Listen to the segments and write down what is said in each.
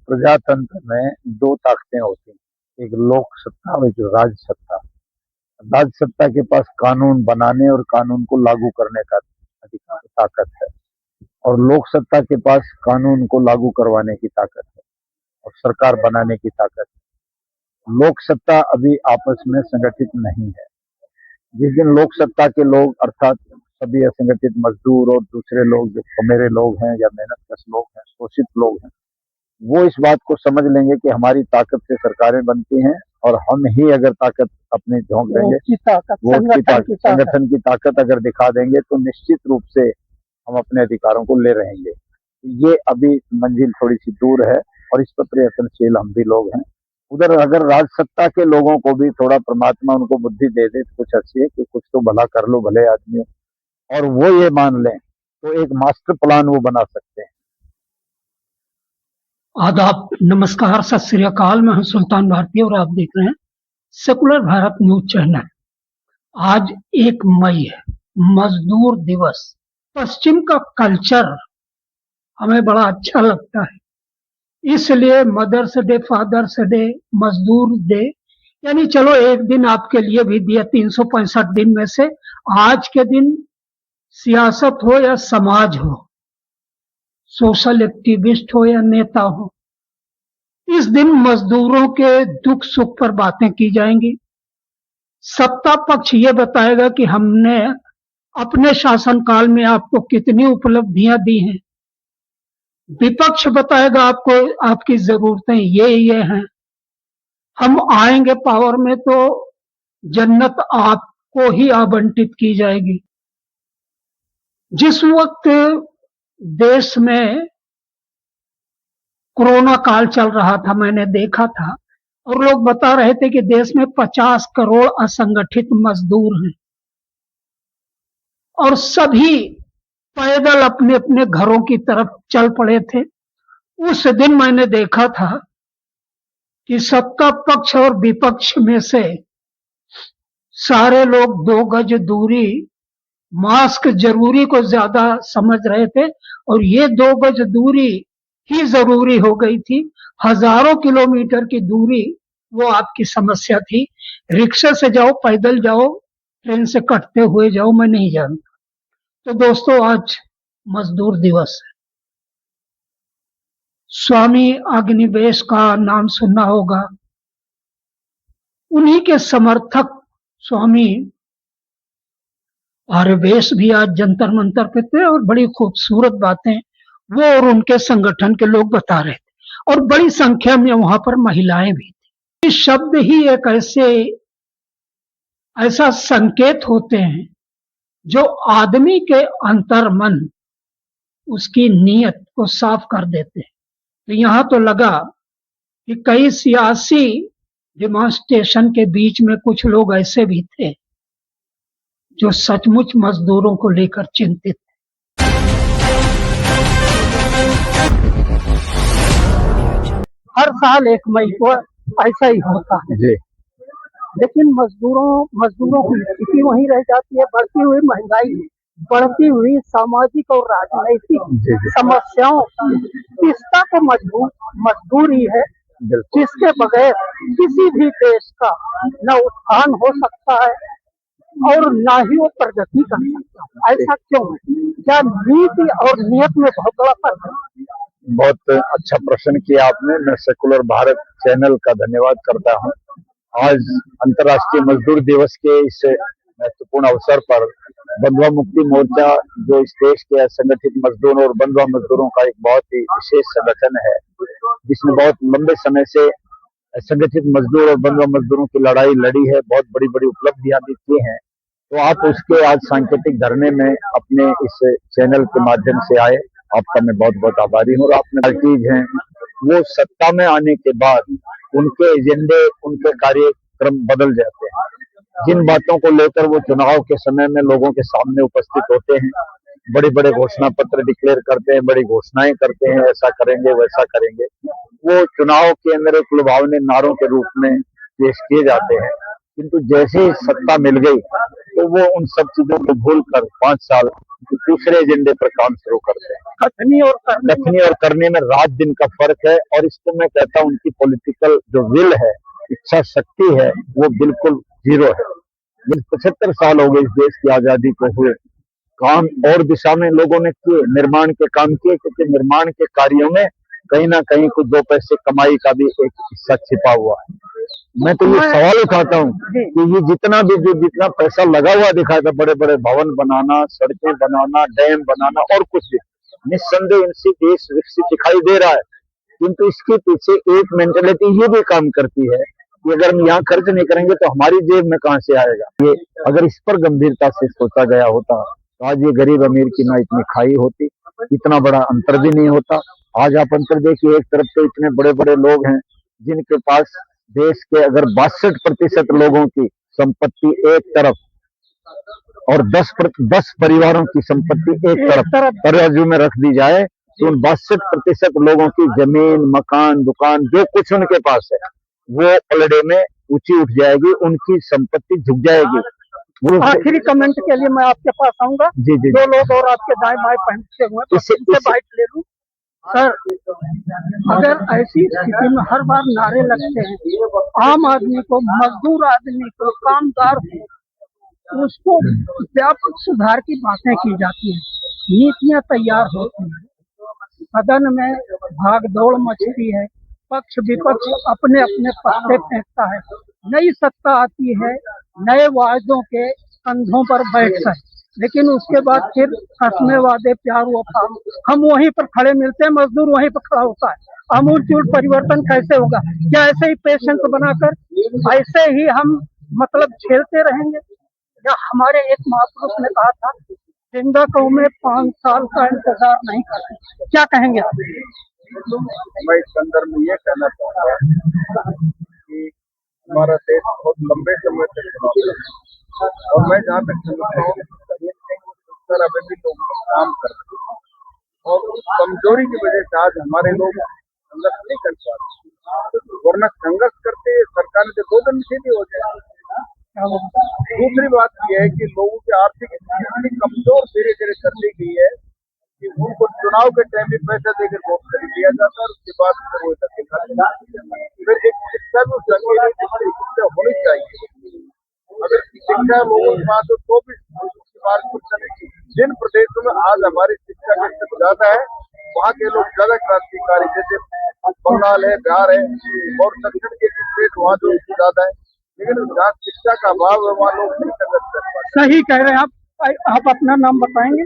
प्रजातंत्र में दो ताकतें होती हैं, एक लोक सत्ता और एक राज सत्ता। राज सत्ता के पास कानून बनाने और कानून को लागू करने का अधिकार ताकत है, और लोक सत्ता के पास कानून को लागू करवाने की ताकत है और सरकार बनाने की ताकत है। लोक सत्ता अभी आपस में संगठित नहीं है। जिस दिन लोक सत्ता के लोग अर्थात सभी असंगठित मजदूर और दूसरे लोग जो कमेरे लोग हैं या मेहनतकश लोग हैं, शोषित लोग हैं, वो इस बात को समझ लेंगे कि हमारी ताकत से सरकारें बनती हैं और हम ही अगर ताकत अपनी झोंक देंगे, वोट की ताकत, संगठन की ताकत अगर दिखा देंगे, तो निश्चित रूप से हम अपने अधिकारों को ले रहेंगे। ये अभी मंजिल थोड़ी सी दूर है और इस पर प्रयत्नशील हम भी लोग हैं। उधर अगर राज सत्ता के लोगों को भी थोड़ा परमात्मा उनको बुद्धि दे दे तो कुछ अच्छी है कि कुछ तो भला कर लो भले आदमियों, और वो ये मान लें तो एक मास्टर प्लान वो बना सकते हैं। आदाब, नमस्कार, सत श्री अकाल। मैं हूं सुल्तान भारती और आप देख रहे हैं सेकुलर भारत न्यूज चैनल। आज 1 मई है, मजदूर दिवस। पश्चिम का कल्चर हमें बड़ा अच्छा लगता है, इसलिए मदर्स डे, फादर्स डे, मजदूर डे, यानी चलो एक दिन आपके लिए भी दिया। 365 दिन में से आज के दिन सियासत हो या समाज हो, सोशल एक्टिविस्ट हो या नेता हो, इस दिन मजदूरों के दुख सुख पर बातें की जाएंगी। सत्ता पक्ष ये बताएगा कि हमने अपने शासनकाल में आपको कितनी उपलब्धियां दी हैं। विपक्ष बताएगा आपको आपकी जरूरतें ये हैं। हम आएंगे पावर में तो जन्नत आपको ही आवंटित की जाएगी। जिस वक्त देश में कोरोना काल चल रहा था, मैंने देखा था और लोग बता रहे थे कि देश में 50 करोड़ असंगठित मजदूर हैं और सभी पैदल अपने अपने घरों की तरफ चल पड़े थे। उस दिन मैंने देखा था कि सत्ता पक्ष और विपक्ष में से सारे लोग 2 गज दूरी, मास्क जरूरी को ज्यादा समझ रहे थे और ये 2 गज दूरी ही जरूरी हो गई थी। हजारों किलोमीटर की दूरी वो आपकी समस्या थी। रिक्शा से जाओ, पैदल जाओ, ट्रेन से कटते हुए जाओ, मैं नहीं जानता। तो दोस्तों, आज मजदूर दिवस है। स्वामी अग्निवेश का नाम सुनना होगा। उन्हीं के समर्थक स्वामी आर्यवेश भी आज जंतर मंतर पे थे और बड़ी खूबसूरत बातें वो और उनके संगठन के लोग बता रहे थे और बड़ी संख्या में वहां पर महिलाएं भी थी। ये शब्द ही एक ऐसा संकेत होते हैं जो आदमी के अंतर्मन, उसकी नीयत को साफ कर देते हैं। तो यहां तो लगा कि कई सियासी डेमोन्स्ट्रेशन के बीच में कुछ लोग ऐसे भी थे जो सचमुच मजदूरों को लेकर चिंतित थे। हर साल 1 मई को ऐसा ही होता है जी। लेकिन मजदूरों की स्थिति वहीं रह जाती है। बढ़ती हुई महंगाई, बढ़ती हुई सामाजिक और राजनैतिक समस्याओं पिछता तो मजदूर ही है, जिसके बगैर किसी भी देश का न उत्थान हो सकता है और ना ही वो प्रगति कर सकता है। ऐसा क्यों है? क्या नीति और नियत में बहुत बड़ा फर्क है? बहुत अच्छा प्रश्न किया आपने। मैं सेकुलर भारत चैनल का धन्यवाद करता हूं। आज अंतर्राष्ट्रीय मजदूर दिवस के इस महत्वपूर्ण अवसर पर बंधुआ मुक्ति मोर्चा, जो इस देश के असंगठित मजदूरों और बंधुआ मजदूरों का एक बहुत ही विशेष संगठन है, जिसने बहुत लंबे समय से असंगठित मजदूर और बंधुआ मजदूरों की लड़ाई लड़ी है, बहुत बड़ी बड़ी उपलब्धियां भी की हैं। तो आप उसके आज सांकेतिक धरने में अपने इस चैनल के माध्यम से आए, आपका मैं बहुत बहुत आभारी हूँ। और आपने पार्टीज हैं, वो सत्ता में आने के बाद उनके एजेंडे, उनके कार्यक्रम बदल जाते हैं। जिन बातों को लेकर वो चुनाव के समय में लोगों के सामने उपस्थित होते हैं, बड़े बड़े घोषणा पत्र डिक्लेयर करते हैं, बड़ी घोषणाएं करते हैं, ऐसा करेंगे वैसा करेंगे, वो चुनाव के अंदर एक लुभावने नारों के रूप में पेश किए जाते हैं। किंतु जैसे ही सत्ता मिल गई तो वो उन सब चीजों को भूल कर 5 साल दूसरे एजेंडे पर काम शुरू करते हैं। कथनी और करने में रात दिन का फर्क है, और इसको मैं कहता हूँ उनकी पॉलिटिकल जो विल है, इच्छा शक्ति है, वो बिल्कुल जीरो है। 75 साल हो गए इस देश की आजादी को हुए, काम और दिशा में लोगों ने किए, निर्माण के काम किए, क्योंकि निर्माण के कार्यों में कहीं ना कहीं कुछ 2 पैसे कमाई का भी एक हिस्सा छिपा हुआ है। मैं तो ये सवाल उठाता हूँ कि ये जितना पैसा लगा हुआ दिखाया था, बड़े बड़े भवन बनाना, सड़कें बनाना, डैम बनाना और कुछ भी, निस्संदेह इनसे देश विकसित दिखाई दे रहा है, किंतु इसके पीछे एक मेंटेलिटी ये भी काम करती है कि अगर हम यहाँ खर्च नहीं करेंगे तो हमारी जेब में कहाँ से आएगा। ये अगर इस पर गंभीरता से सोचा गया होता तो आज ये गरीब अमीर की ना इतनी खाई होती, इतना बड़ा अंतर भी नहीं होता। आज आप अंतर देखिए, एक तरफ तो इतने बड़े बड़े लोग हैं जिनके पास देश के अगर 62% लोगों की संपत्ति एक तरफ और 10 परिवारों की संपत्ति एक तरफ तराजू में रख दी जाए तो उन 62% लोगों की जमीन, मकान, दुकान जो कुछ उनके पास है वो पलड़े में ऊंची उठ जाएगी, उनकी संपत्ति झुक जाएगी। वो आखिरी कमेंट के लिए मैं आपके पास आऊंगा। जी जी, 2 लोग और आपके दाएं बाएं पहुंचे हुए हैं, इससे बाइट ले लूं। सर, अगर ऐसी स्थिति में हर बार नारे लगते हैं, आम आदमी को, मजदूर आदमी को, कामगार को, उसको व्यापक सुधार की बातें की जाती हैं, नीतियां तैयार होती हैं, सदन में भागदौड़ मचती है, पक्ष विपक्ष अपने अपने पत्ते फेंकता है, नई सत्ता आती है नए वायदों के कंधों पर बैठकर, लेकिन उसके बाद फिर कसमे वादे प्यार वफा, हम वहीं पर खड़े मिलते हैं, मजदूर वहीं पर खड़ा होता है। आमूलचूल परिवर्तन कैसे होगा? क्या ऐसे ही पेशेंट बनाकर ऐसे ही हम मतलब झेलते रहेंगे? या हमारे एक महापुरुष ने कहा था, जिंदा कौम में 5 साल का इंतजार नहीं करते। क्या कहेंगे आप? मैं इस संदर्भ में ये कहना चाहता हूँ कि हमारा देश बहुत लंबे समय तक चुनाव लड़ा, और मैं जहाँ तक समझता हूँ कहीं अभी भी लोग काम कर रहे हैं, और उस कमजोरी की वजह से आज हमारे लोग संघर्ष नहीं कर पा रहे, वरना संघर्ष करते सरकार ने 2 दिन सीधी हो जाए। दूसरी बात यह है कि लोगों की आर्थिक स्थिति कमजोर धीरे धीरे कर दी गई है कि उनको चुनाव के टाइम में पैसा देकर वोट कर दिया जाता है, और उसके बाद फिर वो फिर एक शिक्षा भी शिक्षा होनी चाहिए। अगर शिक्षा लोगों के पास तो भी उसके बाद कुछ नहीं। जिन प्रदेशों में आज हमारी शिक्षा का स्तर ज्यादा है, वहाँ के लोग ज्यादा क्रांतिकारी, जैसे बंगाल है, बिहार है, और दक्षिण के स्टेट वहाँ जो ज्यादा है, लेकिन जहाँ शिक्षा का अभाव है वहाँ लोग नहीं संघर्ष कर पाते। सही कह रहे हैं आप अपना नाम बताएंगे?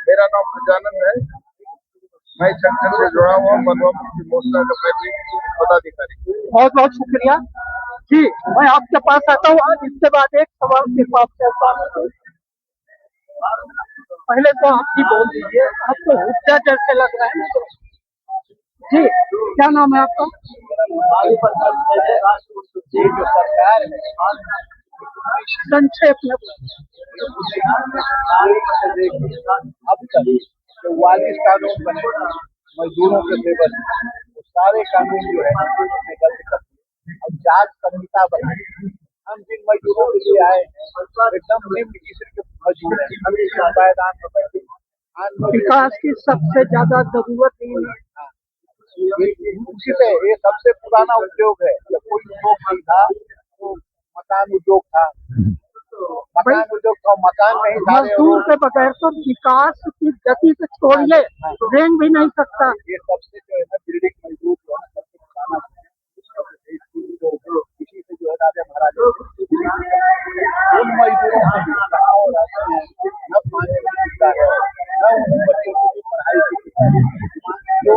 मेरा नाम प्रजानंद है, मैं संगठन से जुड़ा हुआ मनवा मुक्ति मोर्चा का मैं भी पदाधिकारी। बहुत बहुत शुक्रिया जी। मैं आपके पास आता हूँ आज, इसके बाद एक सवाल सिर्फ आपसे। पहले तो आप ही बोल दीजिए, आपको हुक्का जैसे लग रहा है मुझे जी। क्या नाम है आपका? जो सरकार है संक्षेप में। अब तक 44 कानून बने मजदूरों के लेवल, वो सारे कानून जो है गलत करते, और जांच संहिता बनाई। हम जिन मजदूरों के लिए आए एकदम निम्न किस्म के मजदूर हैं, हम इस पायदान में बैठे। विकास की सबसे ज्यादा जरूरत ही है, ये सबसे पुराना उद्योग है। जब कोई उद्योग नहीं था तो मकान उद्योग था, मकान उद्योग का मकान नहीं था। मजदूर के बगैर तो विकास की गति से छोड़िए रेंग भी नहीं सकता। ये सबसे जो है बिल्डिंग मजदूर जो है सबसे पुराना इसी से जो है राजा महाराजा उन मजदूरों को न पानी मिलता है, न उन बच्चों की पढ़ाई की जो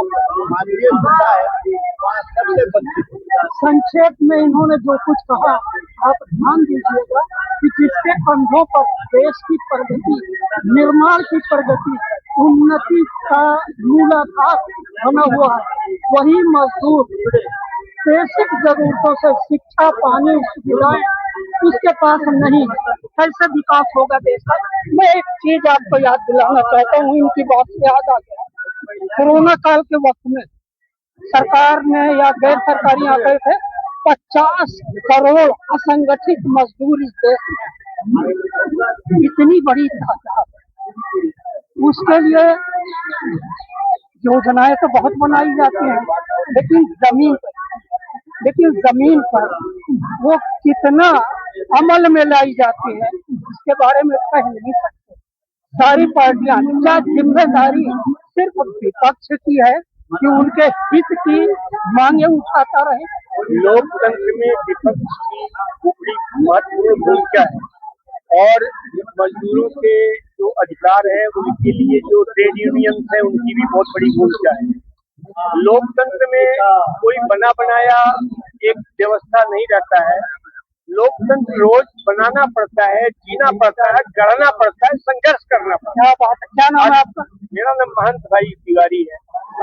मानवीय मुद्दा है वहाँ सबसे बच्चे। संक्षेप में इन्होंने जो कुछ कहा, आप ध्यान दीजिएगा कि जिसके कंधों पर देश की प्रगति, निर्माण की प्रगति, उन्नति का मूलाधार बना हुआ है, वही मजदूर बेसिक जरूरतों से शिक्षा, पानी, सुविधाएं उसके पास नहीं, कैसे विकास होगा देश का? मैं एक चीज आपको याद दिलाना चाहता हूँ, इनकी बात से याद आ गया। कोरोना काल के वक्त में सरकार ने या गैर सरकारी आंकड़े थे 50 करोड़ असंगठित मजदूर इस देश में, इतनी बड़ी तादाद, उसके लिए योजनाएं तो बहुत बनाई जाती हैं, लेकिन जमीन पर वो कितना अमल में लाई जाती है इसके बारे में कह नहीं सकते। सारी पार्टियां, क्या जिम्मेदारी सिर्फ विपक्ष की है कि उनके हित की मांगे उठाता रहे? लोकतंत्र में विपक्ष की बड़ी महत्वपूर्ण भूमिका है और मजदूरों के जो अधिकार है उनके लिए जो ट्रेड यूनियन है उनकी भी बहुत बड़ी भूमिका है। लोकतंत्र में कोई बना बनाया एक व्यवस्था नहीं रहता है। लोकतंत्र रोज बनाना पड़ता है, जीना पड़ता है, गढ़ना पड़ता है, संघर्ष करना पड़ता है। क्या नाम है आपका? मेरा नाम महंत भाई तिवारी है।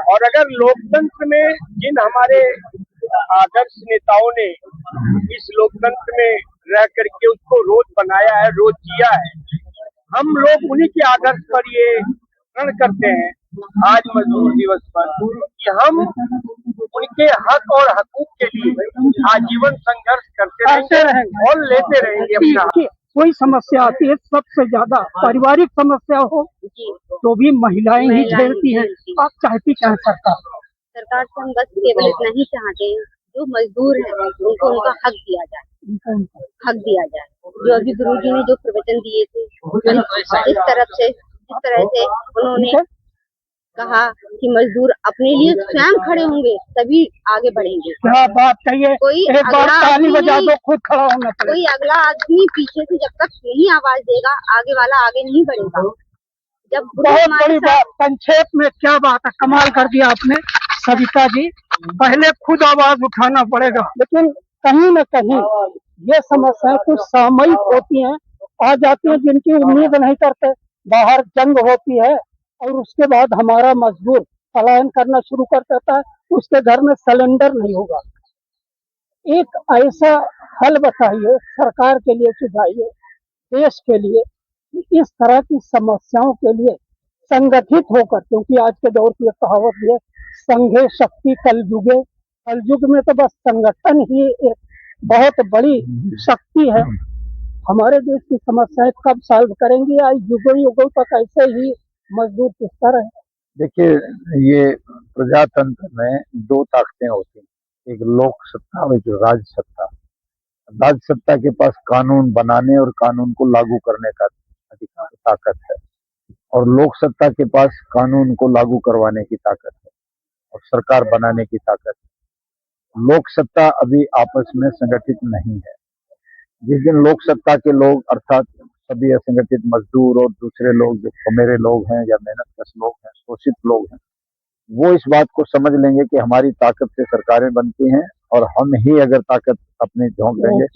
और अगर लोकतंत्र में जिन हमारे आदर्श नेताओं ने इस लोकतंत्र में रह करके उसको रोज बनाया है, रोज जिया है, हम लोग उन्हीं के आदर्श पर ये प्रण करते हैं आज मजदूर दिवस पर कि हम उनके हक और हकूक के लिए आजीवन संघर्ष करते रहेंगे और लेते रहेंगे अपना। कोई समस्या आती है, सबसे ज्यादा पारिवारिक समस्या हो तो भी महिलाएं ही झेलती हैं। आप चाहती क्या सरकार से हम बस केवल इतना ही चाहते हैं, जो मजदूर है उनको उनका हक दिया जाए। जो अभी गुरुजी ने जो प्रवचन दिए थे, जिस तरह से उन्होंने कहा कि मजदूर अपने लिए स्वयं खड़े होंगे तभी आगे बढ़ेंगे। क्या बात कहिए, कोई एक बार ताली बजा दो, खुद खड़ा होना चाहिए। कोई अगला आदमी पीछे से जब तक नहीं आवाज देगा, आगे वाला आगे नहीं बढ़ेगा। जब बहुत बड़ी बात, संक्षेप में क्या बात है, कमाल कर दिया आपने सविता जी। पहले खुद आवाज उठाना पड़ेगा, लेकिन कहीं न कहीं ये समस्याएं कुछ सामयिक होती हैं, आ जाती हैं, जिनकी उम्मीद नहीं करते। बाहर जंग होती है और उसके बाद हमारा मजदूर पलायन करना शुरू कर देता है, उसके घर में सिलेंडर नहीं होगा। एक ऐसा हल बताइए, सरकार के लिए सुझाइए, देश के लिए, इस तरह की समस्याओं के लिए संगठित होकर, क्योंकि आज के दौर की कहावत भी है, संघे शक्ति कलयुगे। कलयुग में तो बस संगठन ही एक बहुत बड़ी शक्ति है। हमारे देश की समस्याएं कब सॉल्व करेंगे? या युगों युगों तक ऐसे ही मजदूर किसका रहे? देखिए, ये प्रजातंत्र में दो ताकतें होती हैं, एक लोक सत्ता और एक राज सत्ता। राज सत्ता के पास कानून बनाने और कानून को लागू करने का अधिकार, ताकत है, और लोक सत्ता के पास कानून को लागू करवाने की ताकत है और सरकार बनाने की ताकत है। लोक सत्ता अभी आपस में संगठित नहीं है। जिस दिन लोक सत्ता के लोग, अर्थात सभी असंगठित मजदूर और दूसरे लोग जो कमेरे लोग हैं या मेहनतकश लोग हैं, शोषित लोग हैं, वो इस बात को समझ लेंगे कि हमारी ताकत से सरकारें बनती हैं और हम ही अगर ताकत अपनी झोंक देंगे,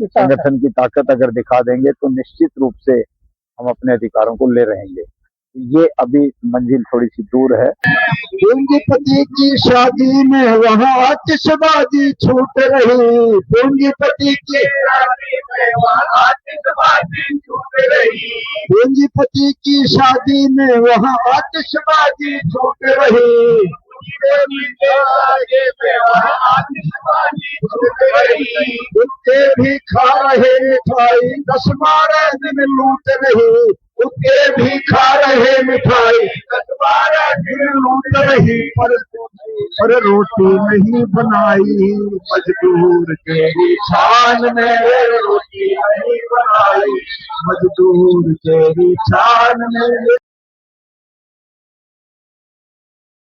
संगठन की ताकत अगर दिखा देंगे तो निश्चित रूप से हम अपने अधिकारों को ले रहेंगे। ये अभी मंजिल थोड़ी सी दूर है। पूंजीपति की शादी में वहाँ आतिशबाजी छूट रही, पूंजीपति की शादी में वहाँ आतिशबाजी छूट रही, पूंजीपति की शादी में वहाँ आतिशबाजी छूट रही, कुत्ते भी खा रहे मिठाई, 10-12 दिन लूट रही, कुत्ते भी खा रहे मिठाई, 10-12 दिन लूट रही, पर रोटी नहीं बनाई मजदूर के छान में, रोटी नहीं बनाई मजदूर के छान में।